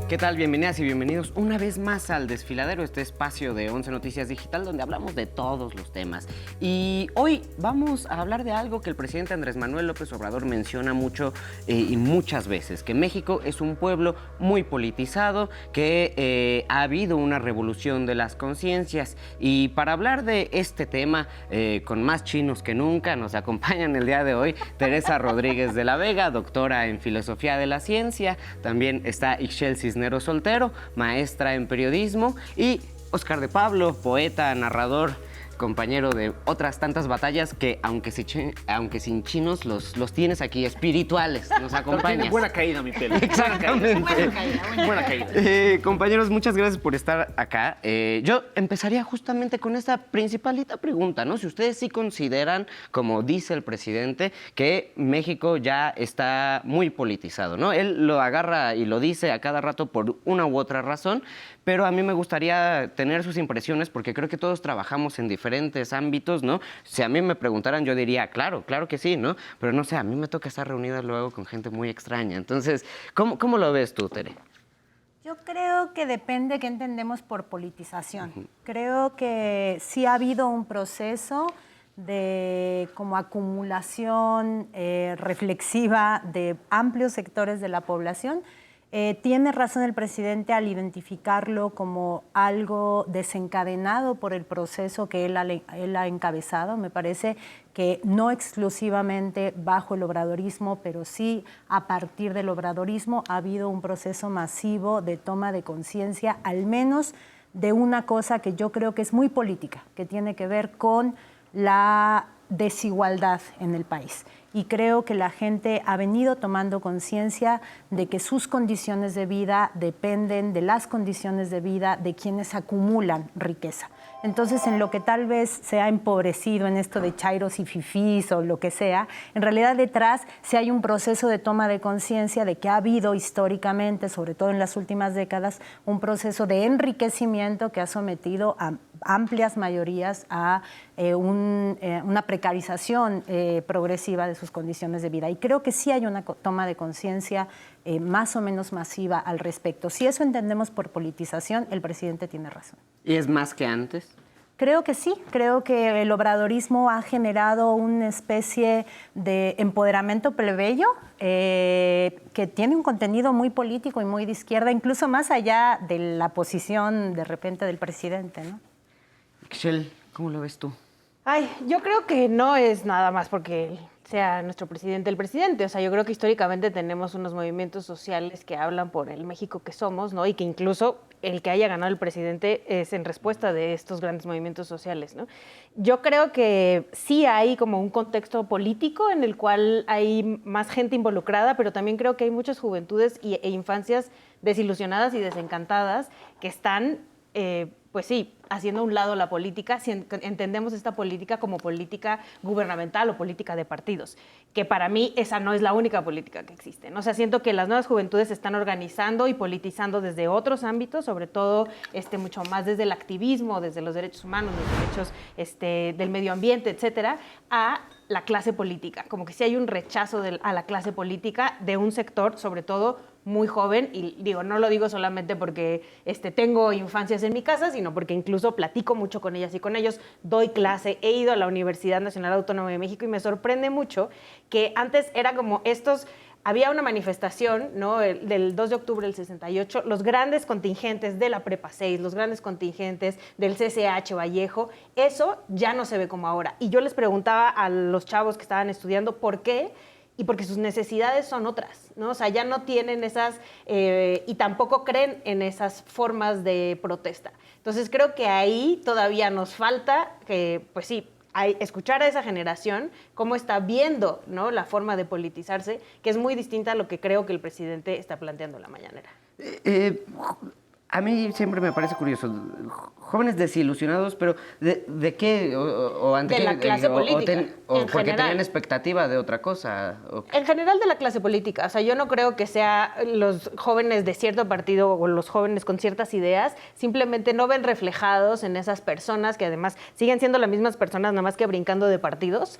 ¿Qué tal? Bienvenidas y bienvenidos una vez más al Desfiladero, este espacio de 11 Noticias Digital donde hablamos de todos los temas. Y hoy vamos a hablar de algo que el presidente Andrés Manuel López Obrador menciona mucho y muchas veces, que México es un pueblo muy politizado, que ha habido una revolución de las conciencias. Y para hablar de este tema, con más chinos que nunca, nos acompañan el día de hoy Teresa Rodríguez de la Vega, doctora en Filosofía de la Ciencia. También está Ixchel Cisneros Soltero, maestra en periodismo, y Oscar de Pablo, poeta, narrador, compañero de otras tantas batallas que, aunque sin chinos, los tienes aquí, espirituales, nos acompañan. Tiene buena caída mi pelo. Exactamente. Buena caída. Compañeros, muchas gracias por estar acá. Yo empezaría justamente con esta principalita pregunta, ¿no? Si ustedes sí consideran, como dice el presidente, que México ya está muy politizado, ¿no? Él lo agarra y lo dice a cada rato por una u otra razón, pero a mí me gustaría tener sus impresiones porque creo que todos trabajamos en diferentes ámbitos, ¿no? Si a mí me preguntaran, yo diría, claro que sí, ¿no? Pero no sé, a mí me toca estar reunida luego con gente muy extraña. Entonces, ¿cómo lo ves tú, Tere? Yo creo que depende qué entendemos por politización. Creo que sí ha habido un proceso de como acumulación reflexiva de amplios sectores de la población. Tiene razón el presidente al identificarlo como algo desencadenado por el proceso que él ha encabezado. Me parece que no exclusivamente bajo el obradorismo, pero sí a partir del obradorismo ha habido un proceso masivo de toma de conciencia, al menos de una cosa que yo creo que es muy política, que tiene que ver con la desigualdad en el país. Y creo que la gente ha venido tomando conciencia de que sus condiciones de vida dependen de las condiciones de vida de quienes acumulan riqueza. Entonces, en lo que tal vez se ha empobrecido en esto de chairos y fifís o lo que sea, en realidad detrás sí hay un proceso de toma de conciencia de que ha habido históricamente, sobre todo en las últimas décadas, un proceso de enriquecimiento que ha sometido a amplias mayorías a una precarización progresiva de sus condiciones de vida. Y creo que sí hay una toma de conciencia más o menos masiva al respecto. Si eso entendemos por politización, el presidente tiene razón. ¿Y es más que antes? Creo que sí, creo que el obradorismo ha generado una especie de empoderamiento plebeyo que tiene un contenido muy político y muy de izquierda, incluso más allá de la posición de repente del presidente, ¿no? Ixchel, ¿cómo lo ves tú? Ay, yo creo que no es nada más porque sea nuestro presidente el presidente. O sea, yo creo que históricamente tenemos unos movimientos sociales que hablan por el México que somos, ¿no? Y que incluso el que haya ganado el presidente es en respuesta de estos grandes movimientos sociales, ¿no? Yo creo que sí hay como un contexto político en el cual hay más gente involucrada, pero también creo que hay muchas juventudes e infancias desilusionadas y desencantadas que están, pues sí, haciendo a un lado la política, si entendemos esta política como política gubernamental o política de partidos, que para mí esa no es la única política que existe, ¿no? O sea, siento que las nuevas juventudes se están organizando y politizando desde otros ámbitos, sobre todo mucho más desde el activismo, desde los derechos humanos, los derechos del medio ambiente, etcétera, a la clase política. Como que sí hay un rechazo a la clase política de un sector, sobre todo muy joven, y digo, no lo digo solamente porque tengo infancias en mi casa, sino porque incluso platico mucho con ellas y con ellos, doy clase, he ido a la Universidad Nacional Autónoma de México y me sorprende mucho que antes era como había una manifestación, ¿no? Del 2 de octubre del 68, los grandes contingentes de la Prepa 6, los grandes contingentes del CCH Vallejo, eso ya no se ve como ahora. Y yo les preguntaba a los chavos que estaban estudiando por qué, y porque sus necesidades son otras, ¿no? O sea, ya no tienen esas, y tampoco creen en esas formas de protesta. Entonces, creo que ahí todavía nos falta que, pues sí, escuchar a esa generación cómo está viendo, ¿no?, la forma de politizarse, que es muy distinta a lo que creo que el presidente está planteando en la mañanera. A mí siempre me parece curioso, jóvenes desilusionados, pero ¿de qué? De la clase política, o porque tenían expectativa de otra cosa. En general de la clase política. O sea, yo no creo que sea los jóvenes de cierto partido o los jóvenes con ciertas ideas, simplemente no ven reflejados en esas personas que además siguen siendo las mismas personas, nada más que brincando de partidos,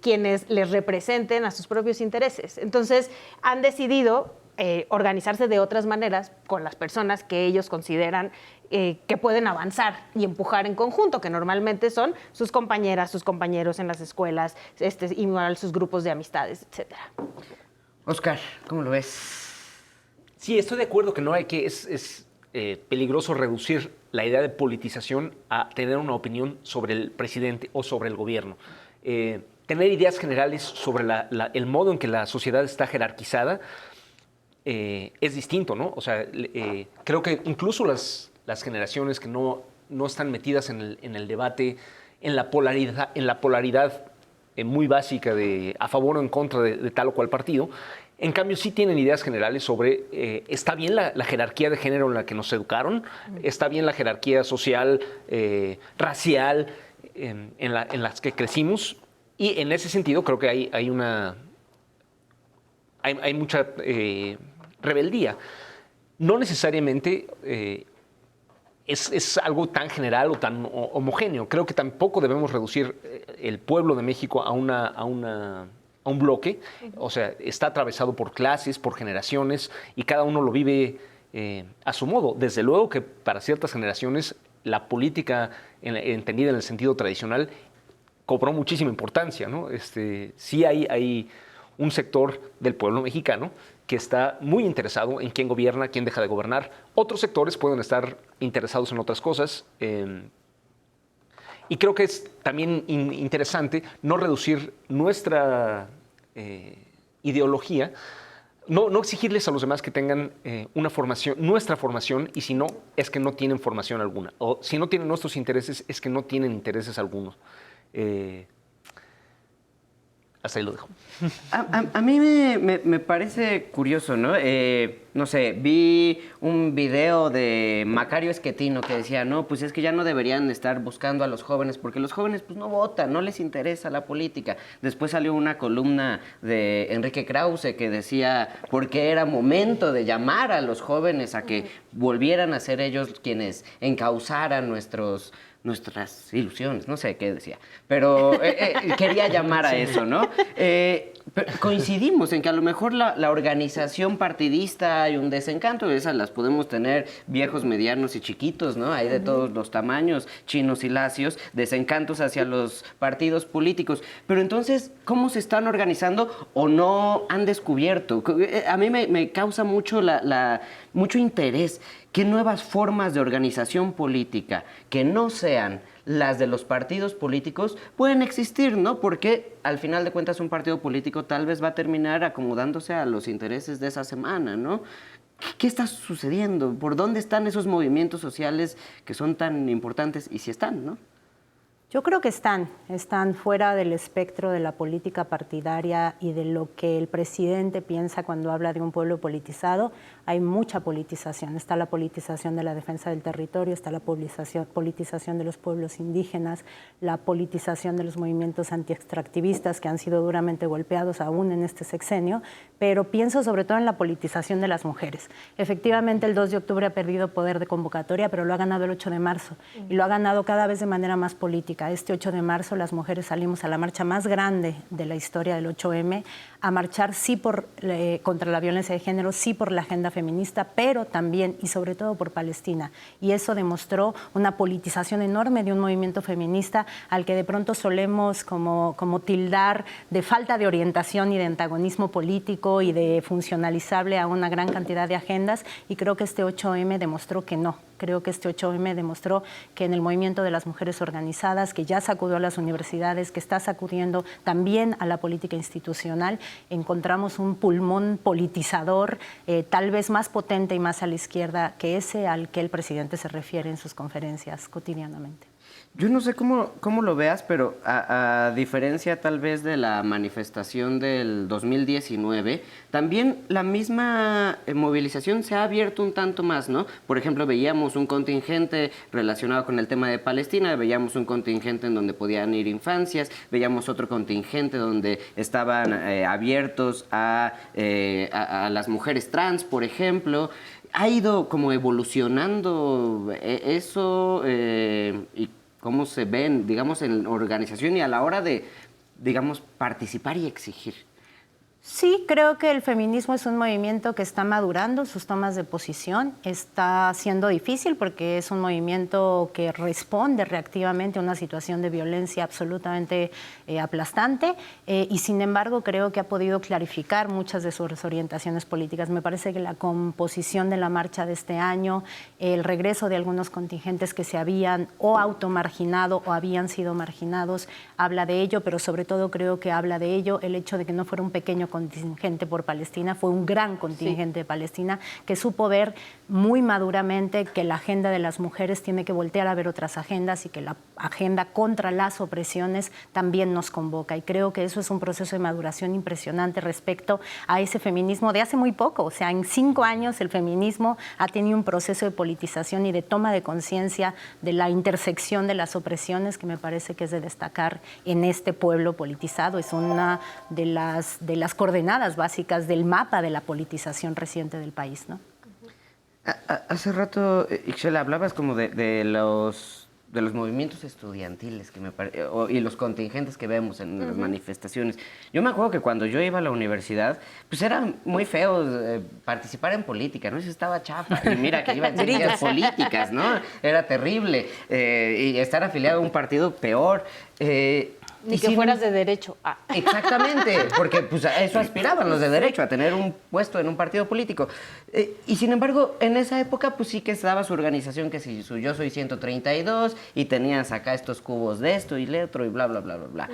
quienes les representen a sus propios intereses. Entonces, han decidido organizarse de otras maneras con las personas que ellos consideran que pueden avanzar y empujar en conjunto, que normalmente son sus compañeras, sus compañeros en las escuelas, igual sus grupos de amistades, etcétera. Oscar, ¿cómo lo ves? Sí, estoy de acuerdo que no hay que... Es peligroso reducir la idea de politización a tener una opinión sobre el presidente o sobre el gobierno. Tener ideas generales sobre el modo en que la sociedad está jerarquizada es distinto, ¿no? O sea, creo que incluso las generaciones que no están metidas en el debate, en la polaridad muy básica de a favor o en contra de tal o cual partido, en cambio sí tienen ideas generales sobre está bien la jerarquía de género en la que nos educaron, está bien la jerarquía social, racial en las que crecimos, y en ese sentido creo que hay mucha rebeldía. No necesariamente es algo tan general o tan homogéneo. Creo que tampoco debemos reducir el pueblo de México a un bloque. O sea, está atravesado por clases, por generaciones, y cada uno lo vive a su modo. Desde luego que para ciertas generaciones la política, entendida en el sentido tradicional, cobró muchísima importancia, ¿no? Sí hay un sector del pueblo mexicano que está muy interesado en quién gobierna, quién deja de gobernar. Otros sectores pueden estar interesados en otras cosas. Y creo que es también interesante no reducir nuestra ideología, no exigirles a los demás que tengan nuestra formación, y si no, es que no tienen formación alguna. O si no tienen nuestros intereses, es que no tienen intereses algunos. Hasta ahí lo dejo. A mí me parece curioso, ¿no? No sé, vi un video de Macario Esquetino que decía, no, pues es que ya no deberían estar buscando a los jóvenes porque los jóvenes pues no votan, no les interesa la política. Después salió una columna de Enrique Krause que decía porque era momento de llamar a los jóvenes a que volvieran a ser ellos quienes encauzaran nuestras ilusiones, no sé qué decía, pero quería llamar a eso, ¿no? Coincidimos en que a lo mejor la organización partidista hay un desencanto, esas las podemos tener viejos, medianos y chiquitos, ¿no? Hay de todos los tamaños, chinos y lacios, desencantos hacia los partidos políticos. Pero entonces, ¿cómo se están organizando o no han descubierto? A mí me causa mucho mucho interés qué nuevas formas de organización política que no sean las de los partidos políticos pueden existir, ¿no? Porque al final de cuentas un partido político tal vez va a terminar acomodándose a los intereses de esa semana, ¿no? ¿Qué está sucediendo? ¿Por dónde están esos movimientos sociales que son tan importantes? Y si están, ¿no? Yo creo que están fuera del espectro de la política partidaria y de lo que el presidente piensa cuando habla de un pueblo politizado. Hay mucha politización. Está la politización de la defensa del territorio, está la politización de los pueblos indígenas, la politización de los movimientos antiextractivistas que han sido duramente golpeados aún en este sexenio, pero pienso sobre todo en la politización de las mujeres. Efectivamente, el 2 de octubre ha perdido poder de convocatoria, pero lo ha ganado el 8 de marzo y lo ha ganado cada vez de manera más política. Este 8 de marzo las mujeres salimos a la marcha más grande de la historia del 8M, a marchar sí contra la violencia de género, sí por la agenda feminista, pero también y sobre todo por Palestina. Y eso demostró una politización enorme de un movimiento feminista al que de pronto solemos como tildar de falta de orientación y de antagonismo político y de funcionalizable a una gran cantidad de agendas, y creo que este 8M demostró que no. Creo que este 8M demostró que en el movimiento de las mujeres organizadas, que ya sacudió a las universidades, que está sacudiendo también a la política institucional, encontramos un pulmón politizador tal vez más potente y más a la izquierda que ese al que el presidente se refiere en sus conferencias cotidianamente. Yo no sé cómo lo veas, pero a diferencia tal vez de la manifestación del 2019, también la misma movilización se ha abierto un tanto más, ¿no? Por ejemplo, veíamos un contingente relacionado con el tema de Palestina, veíamos un contingente en donde podían ir infancias, veíamos otro contingente donde estaban abiertos a las mujeres trans, por ejemplo. Ha ido como evolucionando eso y cómo se ven, digamos, en organización y a la hora de, digamos, participar y exigir. Sí, creo que el feminismo es un movimiento que está madurando sus tomas de posición. Está siendo difícil porque es un movimiento que responde reactivamente a una situación de violencia absolutamente aplastante y sin embargo creo que ha podido clarificar muchas de sus orientaciones políticas. Me parece que la composición de la marcha de este año, el regreso de algunos contingentes que se habían o automarginado o habían sido marginados, habla de ello, pero sobre todo creo que habla de ello el hecho de que no fuera un pequeño contingente por Palestina, fue un gran contingente de Palestina que supo ver muy maduramente que la agenda de las mujeres tiene que voltear a ver otras agendas y que la agenda contra las opresiones también nos convoca. Y creo que eso es un proceso de maduración impresionante respecto a ese feminismo de hace muy poco. O sea, en 5 años el feminismo ha tenido un proceso de politización y de toma de conciencia de la intersección de las opresiones que me parece que es de destacar en este pueblo politizado. Es una de las coordenadas básicas del mapa de la politización reciente del país, ¿no? Hace rato, Ixchel, hablabas como de los movimientos estudiantiles y los contingentes que vemos en las manifestaciones. Yo me acuerdo que cuando yo iba a la universidad, pues era muy feo participar en política, ¿no? Eso estaba chafa. Y mira que iba en ciencias políticas, ¿no? Era terrible. Y estar afiliado a un partido peor. Ni que fueras de derecho. Exactamente, porque pues, a eso aspiraban los de derecho, a tener un puesto en un partido político. Y sin embargo, en esa época, pues sí que estaba su organización, que si su Yo Soy 132, y tenías acá estos cubos de esto y le otro, y bla, bla, bla, bla, bla.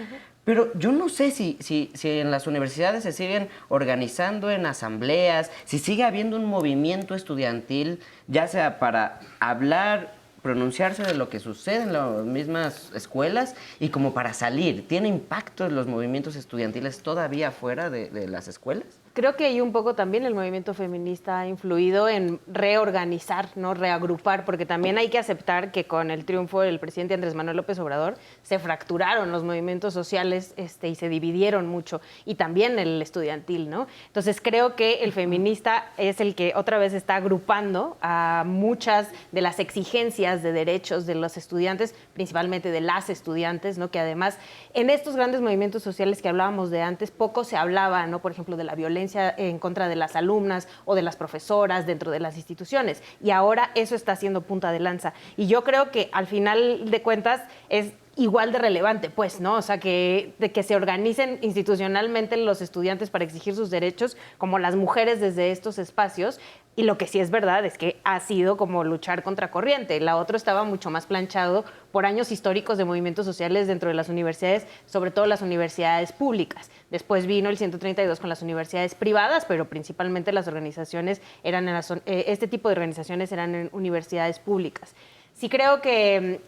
Pero yo no sé si en las universidades se siguen organizando en asambleas, si sigue habiendo un movimiento estudiantil, ya sea para hablar, pronunciarse de lo que sucede en las mismas escuelas y como para salir. ¿Tiene impacto los movimientos estudiantiles todavía fuera de las escuelas? Creo que ahí un poco también el movimiento feminista ha influido en reorganizar, ¿no? Reagrupar, porque también hay que aceptar que con el triunfo del presidente Andrés Manuel López Obrador se fracturaron los movimientos sociales y se dividieron mucho, y también el estudiantil, ¿no? Entonces creo que el feminista es el que otra vez está agrupando a muchas de las exigencias de derechos de los estudiantes, principalmente de las estudiantes, ¿no? Que además en estos grandes movimientos sociales que hablábamos de antes, poco se hablaba, ¿no? Por ejemplo, de la violencia en contra de las alumnas o de las profesoras dentro de las instituciones. Y ahora eso está siendo punta de lanza. Y yo creo que al final de cuentas es igual de relevante, pues, ¿no? O sea, de que se organicen institucionalmente los estudiantes para exigir sus derechos, como las mujeres desde estos espacios. Y lo que sí es verdad es que ha sido como luchar contra corriente. La otra estaba mucho más planchado por años históricos de movimientos sociales dentro de las universidades, sobre todo las universidades públicas. Después vino el 132 con las universidades privadas, pero principalmente las organizaciones eran este tipo de organizaciones eran en universidades públicas. Sí creo que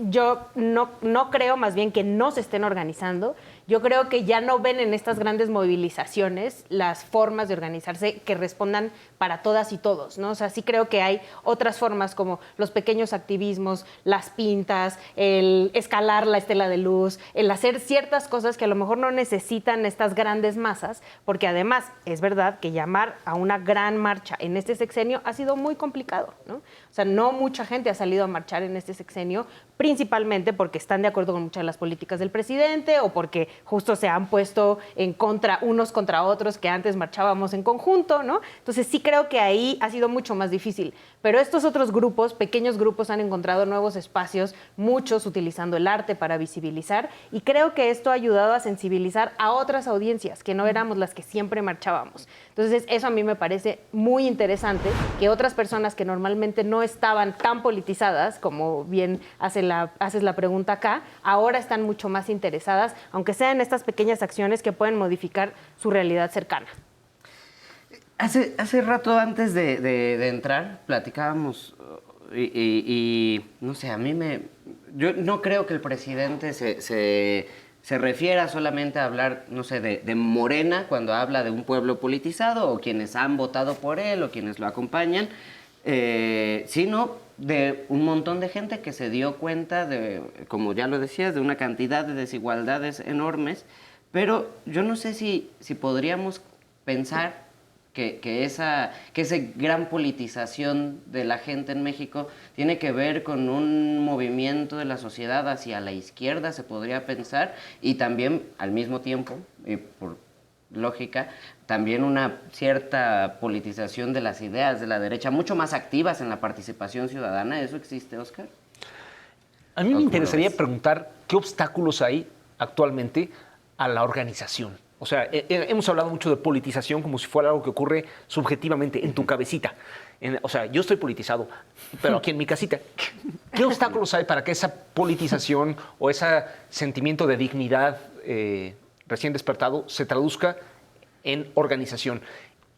yo no creo más bien que no se estén organizando. Yo creo que ya no ven en estas grandes movilizaciones las formas de organizarse que respondan para todas y todos, ¿no? O sea, sí creo que hay otras formas como los pequeños activismos, las pintas, el escalar la estela de luz, el hacer ciertas cosas que a lo mejor no necesitan estas grandes masas, porque además es verdad que llamar a una gran marcha en este sexenio ha sido muy complicado, ¿no? O sea, no mucha gente ha salido a marchar en este sexenio, principalmente porque están de acuerdo con muchas de las políticas del presidente o porque justo se han puesto en contra unos contra otros que antes marchábamos en conjunto, ¿no? Entonces sí creo que ahí ha sido mucho más difícil. Pero estos otros grupos, pequeños grupos, han encontrado nuevos espacios, muchos utilizando el arte para visibilizar, y creo que esto ha ayudado a sensibilizar a otras audiencias que no éramos las que siempre marchábamos. Entonces eso a mí me parece muy interesante, que otras personas que normalmente no estaban tan politizadas, como bien haces la pregunta acá, ahora están mucho más interesadas, aunque sean estas pequeñas acciones que pueden modificar su realidad cercana. Hace rato antes de entrar platicábamos y no sé, yo no creo que el presidente se refiera solamente a hablar, no sé, de Morena cuando habla de un pueblo politizado o quienes han votado por él o quienes lo acompañan, sino de un montón de gente que se dio cuenta de, como ya lo decías, de una cantidad de desigualdades enormes, pero yo no sé si podríamos pensar que esa gran politización de la gente en México tiene que ver con un movimiento de la sociedad hacia la izquierda, se podría pensar, y también al mismo tiempo, por lógica, también una cierta politización de las ideas de la derecha, mucho más activas en la participación ciudadana. ¿Eso existe, Óscar? A mí me interesaría preguntar qué obstáculos hay actualmente a la organización. O sea, hemos hablado mucho de politización como si fuera algo que ocurre subjetivamente en tu cabecita. O sea, yo estoy politizado, pero aquí en mi casita. ¿Qué obstáculos hay para que esa politización o ese sentimiento de dignidad recién despertado se traduzca en organización?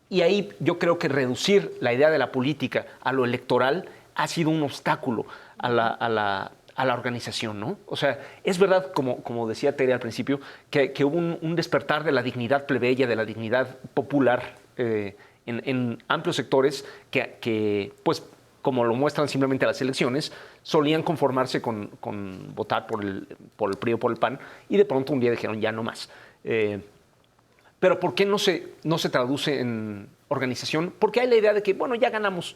Y ahí yo creo que reducir la idea de la política a lo electoral ha sido un obstáculo a la organización, ¿no? O sea, es verdad, como decía Tere al principio, que hubo un despertar de la dignidad plebeya, de la dignidad popular en amplios sectores que, pues, como lo muestran simplemente las elecciones, solían conformarse con votar por el PRI o por el PAN, y de pronto un día dijeron ya no más. Pero ¿por qué no se traduce en organización? Porque hay la idea de que, bueno, ya ganamos.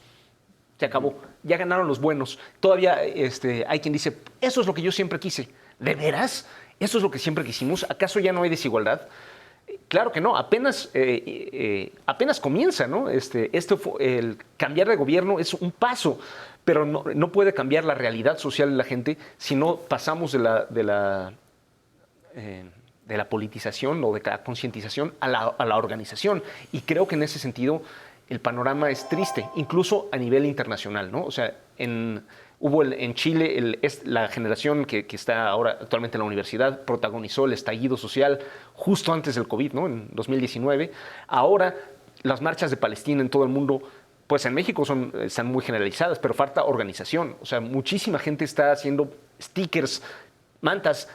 Se acabó, ya ganaron los buenos. Todavía hay quien dice, eso es lo que yo siempre quise. ¿De veras? ¿Eso es lo que siempre quisimos? ¿Acaso ya no hay desigualdad? Claro que no, apenas comienza, ¿no? El cambiar de gobierno es un paso, pero no puede cambiar la realidad social de la gente si no pasamos de la politización o de la concientización a la organización. Y creo que en ese sentido el panorama es triste, incluso a nivel internacional, ¿no? O sea, hubo en Chile la generación que está ahora actualmente en la universidad protagonizó el estallido social justo antes del COVID, ¿no? En 2019. Ahora las marchas de Palestina en todo el mundo, pues en México están muy generalizadas, pero falta organización. O sea, muchísima gente está haciendo stickers, mantas.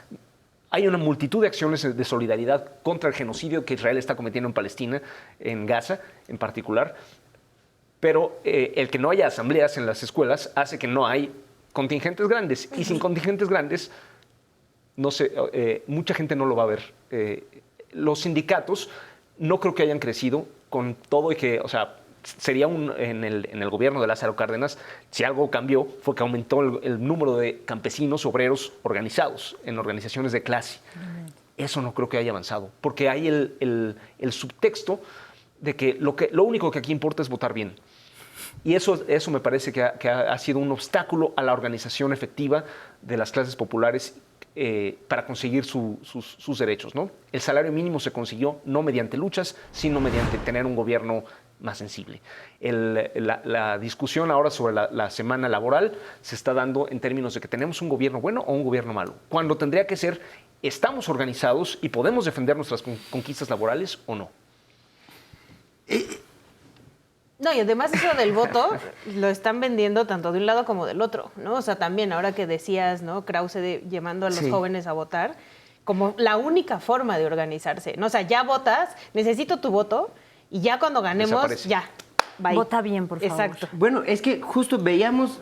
Hay una multitud de acciones de solidaridad contra el genocidio que Israel está cometiendo en Palestina, en Gaza en particular. Pero el que no haya asambleas en las escuelas hace que no hay contingentes grandes. Y sin contingentes grandes, mucha gente no lo va a ver. Los sindicatos no creo que hayan crecido con todo y que, o sea, sería en el gobierno de Lázaro Cárdenas, si algo cambió, fue que aumentó el número de campesinos, obreros organizados en organizaciones de clase. Eso no creo que haya avanzado, porque hay el subtexto de que lo único que aquí importa es votar bien. Y eso me parece que ha sido un obstáculo a la organización efectiva de las clases populares para conseguir sus derechos, ¿no? El salario mínimo se consiguió no mediante luchas, sino mediante tener un gobierno más sensible. La discusión ahora sobre la semana laboral se está dando en términos de que tenemos un gobierno bueno o un gobierno malo, cuando tendría que ser, ¿estamos organizados y podemos defender nuestras conquistas laborales o no? No, y además eso del voto lo están vendiendo tanto de un lado como del otro, ¿no? O sea, también ahora que decías, ¿no? Krause llamando a los jóvenes a votar, como la única forma de organizarse, ¿no? O sea, ya votas, necesito tu voto, y ya cuando ganemos, desaparece. ya. Bye. Vota bien, por favor. Exacto. Bueno, es que justo veíamos,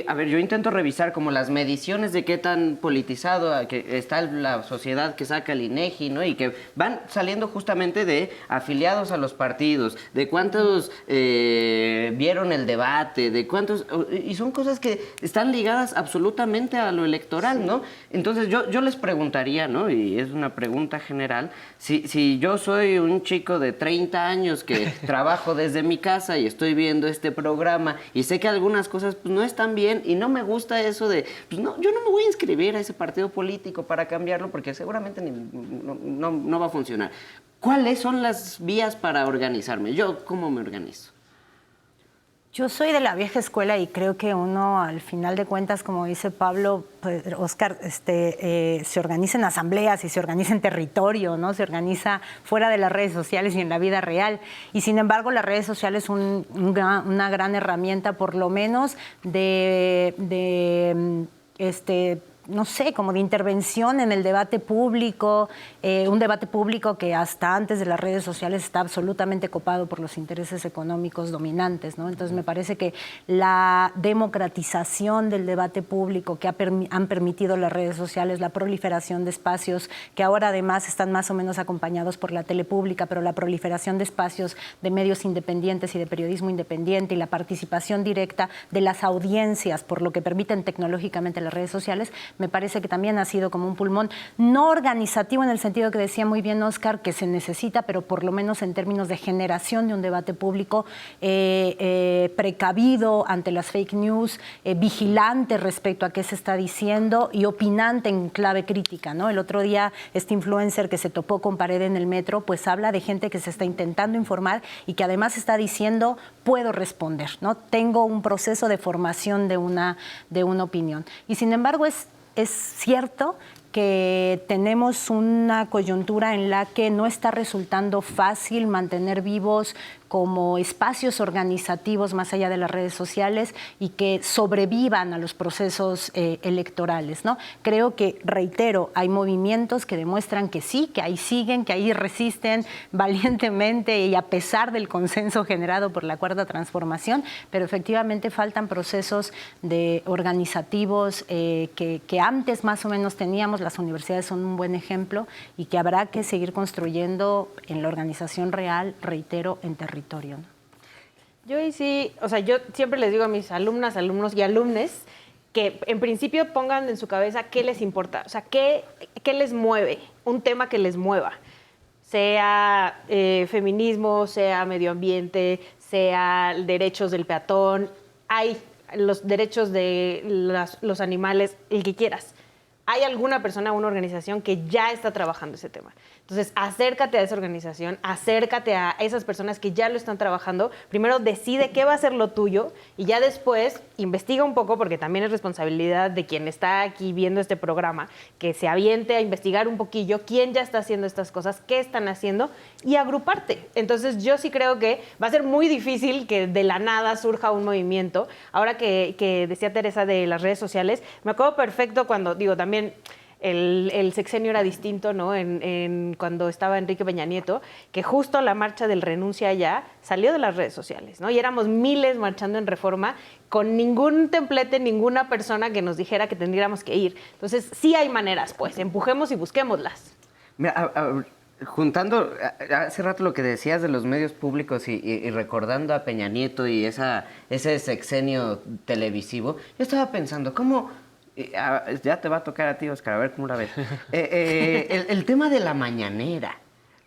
a ver, yo intento revisar como las mediciones de qué tan politizado que está la sociedad que saca el INEGI, ¿no? Y que van saliendo justamente de afiliados a los partidos, de cuántos vieron el debate, de cuántos... Y son cosas que están ligadas absolutamente a lo electoral, ¿no? Entonces yo les preguntaría, ¿no? Y es una pregunta general, si yo soy un chico de 30 años que trabajo desde mi casa y estoy viendo este programa y sé que algunas cosas pues, no están bien y no me gusta eso de, pues no, yo no me voy a inscribir a ese partido político para cambiarlo porque seguramente no va a funcionar. ¿Cuáles son las vías para organizarme? Yo, ¿cómo me organizo? Yo soy de la vieja escuela y creo que uno, al final de cuentas, como dice Pablo, pues, Óscar, se organiza en asambleas y se organiza en territorio, ¿no? Se organiza fuera de las redes sociales y en la vida real. Y sin embargo, las redes sociales son una gran herramienta, por lo menos, no sé, como de intervención en el debate público, un debate público que hasta antes de las redes sociales está absolutamente copado por los intereses económicos dominantes, ¿no? Entonces me parece que la democratización del debate público que han permitido las redes sociales, la proliferación de espacios que ahora además están más o menos acompañados por la tele pública, pero la proliferación de espacios de medios independientes y de periodismo independiente y la participación directa de las audiencias por lo que permiten tecnológicamente las redes sociales, me parece que también ha sido como un pulmón no organizativo en el sentido que decía muy bien Oscar, que se necesita, pero por lo menos en términos de generación de un debate público precavido ante las fake news, vigilante respecto a qué se está diciendo y opinante en clave crítica, ¿no? El otro día este influencer que se topó con pared en el metro, pues habla de gente que se está intentando informar y que además está diciendo, puedo responder, ¿no? Tengo un proceso de formación de una opinión. Y sin embargo es cierto que tenemos una coyuntura en la que no está resultando fácil mantener vivos como espacios organizativos más allá de las redes sociales y que sobrevivan a los procesos electorales, ¿no? Creo que, reitero, hay movimientos que demuestran que sí, que ahí siguen, que ahí resisten valientemente y a pesar del consenso generado por la Cuarta Transformación, pero efectivamente faltan procesos organizativos que antes más o menos teníamos. Las universidades son un buen ejemplo y que habrá que seguir construyendo en la organización real, reitero, en territorio, ¿no? Yo ahí sí, o sea, yo siempre les digo a mis alumnas, alumnos y alumnes que en principio pongan en su cabeza qué les importa, o sea, qué les mueve, un tema que les mueva, sea feminismo, sea medio ambiente, sea derechos del peatón, hay los derechos de los animales, el que quieras. Hay alguna persona, una organización que ya está trabajando ese tema. Entonces, acércate a esa organización, acércate a esas personas que ya lo están trabajando. Primero decide qué va a ser lo tuyo y ya después investiga un poco, porque también es responsabilidad de quien está aquí viendo este programa, que se aviente a investigar un poquillo quién ya está haciendo estas cosas, qué están haciendo y agruparte. Entonces, yo sí creo que va a ser muy difícil que de la nada surja un movimiento. Ahora que decía Teresa de las redes sociales, me acuerdo perfecto cuando, digo, también el sexenio era distinto, ¿no? Cuando estaba Enrique Peña Nieto, que justo la marcha del renuncia ya salió de las redes sociales, ¿no? Y éramos miles marchando en Reforma con ningún templete, ninguna persona que nos dijera que tendríamos que ir. Entonces, sí hay maneras, pues, empujemos y busquémoslas. Mira, juntando hace rato lo que decías de los medios públicos y recordando a Peña Nieto y ese sexenio televisivo, yo estaba pensando, ¿cómo...? Ya te va a tocar a ti, Oscar, a ver cómo la ves. El tema de la mañanera,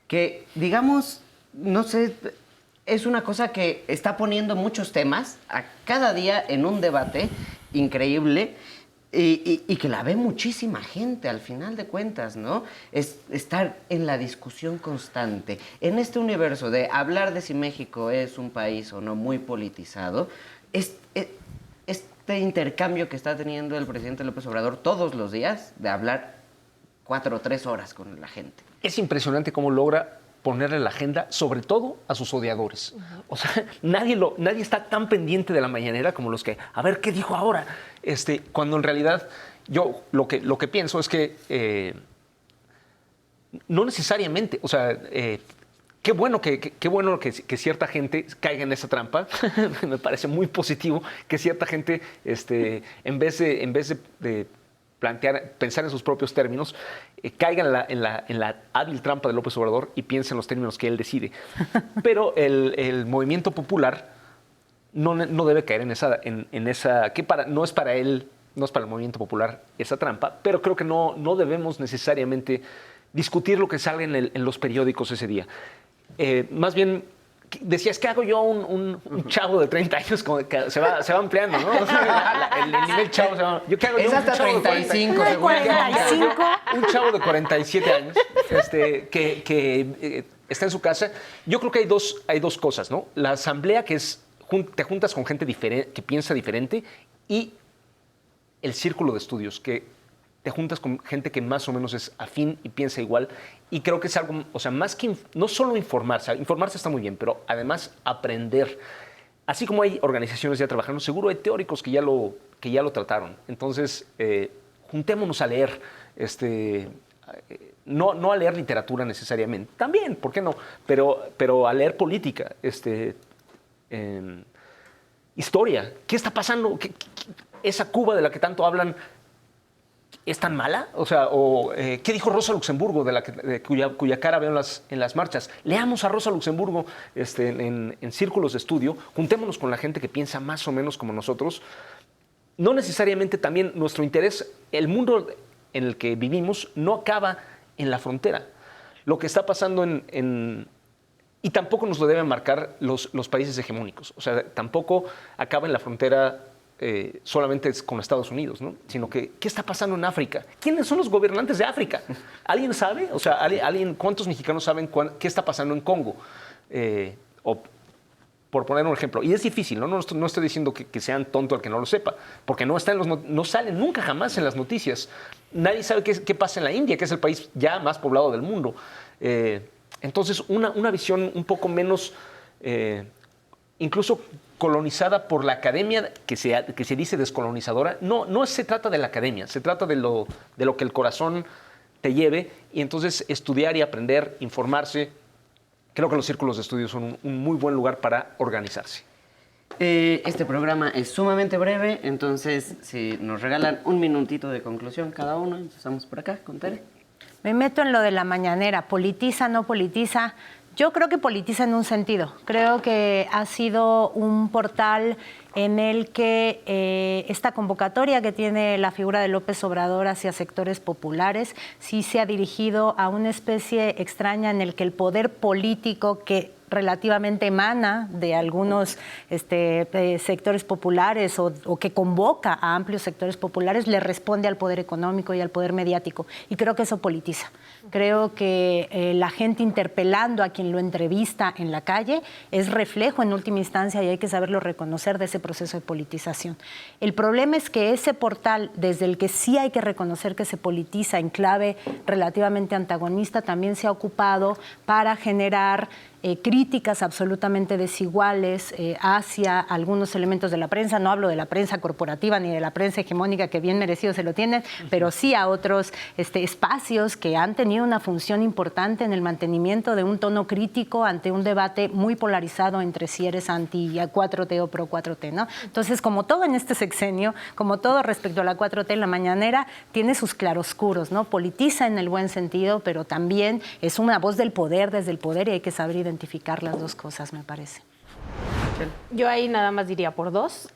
que digamos, no sé, es una cosa que está poniendo muchos temas a cada día en un debate increíble y que la ve muchísima gente al final de cuentas, ¿no? Es estar en la discusión constante. En este universo de hablar de si México es un país o no muy politizado, este intercambio que está teniendo el presidente López Obrador todos los días de hablar 4 o 3 horas con la gente. Es impresionante cómo logra ponerle la agenda, sobre todo a sus odiadores. O sea, nadie está tan pendiente de la mañanera como los que, a ver, ¿qué dijo ahora? Cuando en realidad yo lo que pienso es que no necesariamente, o sea, qué bueno que cierta gente caiga en esa trampa. Me parece muy positivo que cierta gente, en vez de pensar en sus propios términos, caiga en la hábil trampa de López Obrador y piense en los términos que él decide. Pero el movimiento popular no debe caer en esa que no es para él, no es para el movimiento popular esa trampa, pero creo que no debemos necesariamente discutir lo que salga en los periódicos ese día. Más bien, decías, ¿qué hago yo un chavo de 30 años? Que se va ampliando, ¿no? El nivel chavo se va... ¿Yo qué hago Es yo? hasta 35, según 45. Un chavo de 47 años que está en su casa. Yo creo que hay dos cosas, ¿no? La asamblea, que es te juntas con gente que piensa diferente, y el círculo de estudios, que te juntas con gente que más o menos es afín y piensa igual. Y creo que es algo, o sea, más que no solo informarse está muy bien, pero además aprender. Así como hay organizaciones ya trabajando, seguro hay teóricos que ya lo trataron. Entonces, juntémonos a leer, no a leer literatura necesariamente, también, ¿por qué no? Pero a leer política, historia. ¿Qué está pasando? Esa Cuba de la que tanto hablan, ¿es tan mala? O sea, ¿qué dijo Rosa Luxemburgo, cuya cara veo en las marchas? Leamos a Rosa Luxemburgo en círculos de estudio, juntémonos con la gente que piensa más o menos como nosotros no necesariamente también nuestro interés, el mundo en el que vivimos no acaba en la frontera. Lo que está pasando y tampoco nos lo deben marcar los países hegemónicos. O sea, tampoco acaba en la frontera solamente con Estados Unidos, ¿no? Sino que, ¿qué está pasando en África? ¿Quiénes son los gobernantes de África? ¿Alguien sabe? O sea, ¿cuántos mexicanos saben qué está pasando en Congo? O, por poner un ejemplo, y es difícil, ¿no? No estoy diciendo que sean tonto al que no lo sepa, porque no salen nunca jamás en las noticias. Nadie sabe qué pasa en la India, que es el país ya más poblado del mundo. Entonces, una visión un poco menos, incluso colonizada por la academia, que se dice descolonizadora. No se trata de la academia, se trata de lo que el corazón te lleve, y entonces estudiar y aprender, informarse. Creo que los círculos de estudio son un muy buen lugar para organizarse. Este programa es sumamente breve, entonces si nos regalan un minutito de conclusión cada uno, empezamos por acá con Tere. Me meto en lo de la mañanera, politiza, no politiza. Yo creo que politiza en un sentido. Creo que ha sido un portal en el que esta convocatoria que tiene la figura de López Obrador hacia sectores populares sí se ha dirigido a una especie extraña en el que el poder político que relativamente emana de algunos sectores populares o que convoca a amplios sectores populares, le responde al poder económico y al poder mediático. Y creo que eso politiza. Creo que la gente interpelando a quien lo entrevista en la calle es reflejo en última instancia, y hay que saberlo reconocer, de ese proceso de politización. El problema es que ese portal, desde el que sí hay que reconocer que se politiza en clave relativamente antagonista, también se ha ocupado para generar críticas absolutamente desiguales hacia algunos elementos de la prensa. No hablo de la prensa corporativa ni de la prensa hegemónica, que bien merecido se lo tienen, pero sí a otros espacios que han tenido una función importante en el mantenimiento de un tono crítico ante un debate muy polarizado entre si eres anti 4T o pro 4T, ¿no? Entonces, como todo en este sexenio, como todo respecto a la 4T, la mañanera tiene sus claroscuros, ¿no? Politiza en el buen sentido, pero también es una voz del poder, desde el poder, y hay que saber identificar las dos cosas, me parece. Yo ahí nada más diría por dos,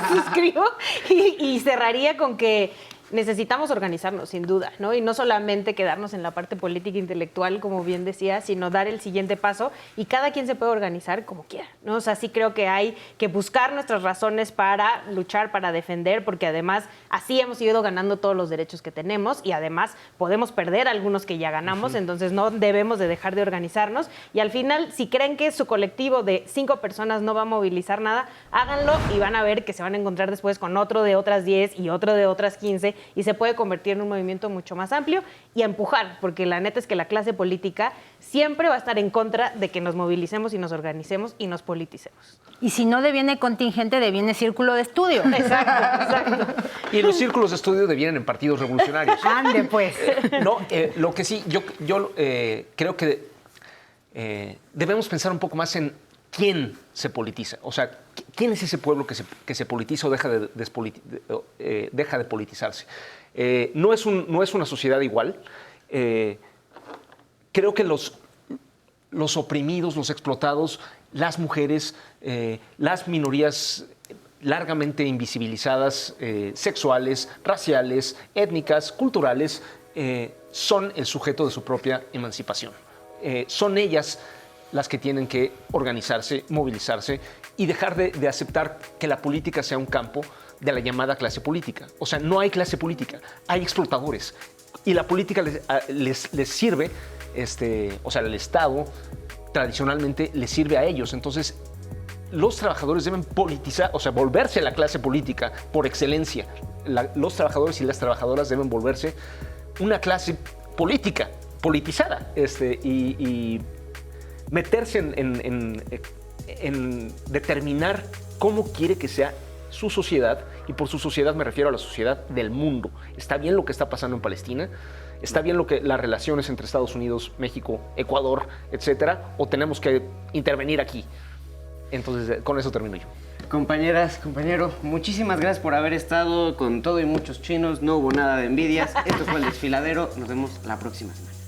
suscribo, y cerraría con que necesitamos organizarnos, sin duda, ¿no? Y no solamente quedarnos en la parte política e intelectual, como bien decía, sino dar el siguiente paso, y cada quien se puede organizar como quiera, ¿no? O sea, sí creo que hay que buscar nuestras razones para luchar, para defender, porque además así hemos ido ganando todos los derechos que tenemos, y además podemos perder algunos que ya ganamos, entonces no debemos de dejar de organizarnos, y al final, si creen que su colectivo de 5 personas no va a movilizar nada, háganlo y van a ver que se van a encontrar después con otro de otras 10 y otro de otras 15, y se puede convertir en un movimiento mucho más amplio y a empujar, porque la neta es que la clase política siempre va a estar en contra de que nos movilicemos y nos organicemos y nos politicemos. Y si no deviene contingente, deviene círculo de estudio. Exacto. Y los círculos de estudio devienen en partidos revolucionarios. Ande, pues. No, lo que sí, yo creo que debemos pensar un poco más en quién se politiza. O sea, ¿quién es ese pueblo que se politiza o deja de politizarse? No es una sociedad igual. Creo que los oprimidos, los explotados, las mujeres, las minorías largamente invisibilizadas, sexuales, raciales, étnicas, culturales, son el sujeto de su propia emancipación. Son ellas las que tienen que organizarse, movilizarse y dejar de aceptar que la política sea un campo de la llamada clase política. O sea, no hay clase política, hay explotadores. Y la política les sirve, o sea, el Estado tradicionalmente les sirve a ellos. Entonces, los trabajadores deben politizar, o sea, volverse a la clase política por excelencia. Los trabajadores y las trabajadoras deben volverse una clase política, politizada, y meterse en determinar cómo quiere que sea su sociedad, y por su sociedad me refiero a la sociedad del mundo. ¿Está bien lo que está pasando en Palestina? ¿Está bien las relaciones entre Estados Unidos, México, Ecuador, etcétera? ¿O tenemos que intervenir aquí? Entonces, con eso termino yo. Compañeras, compañero, muchísimas gracias por haber estado con todo y muchos chinos. No hubo nada de envidias. Esto fue El Desfiladero. Nos vemos la próxima semana.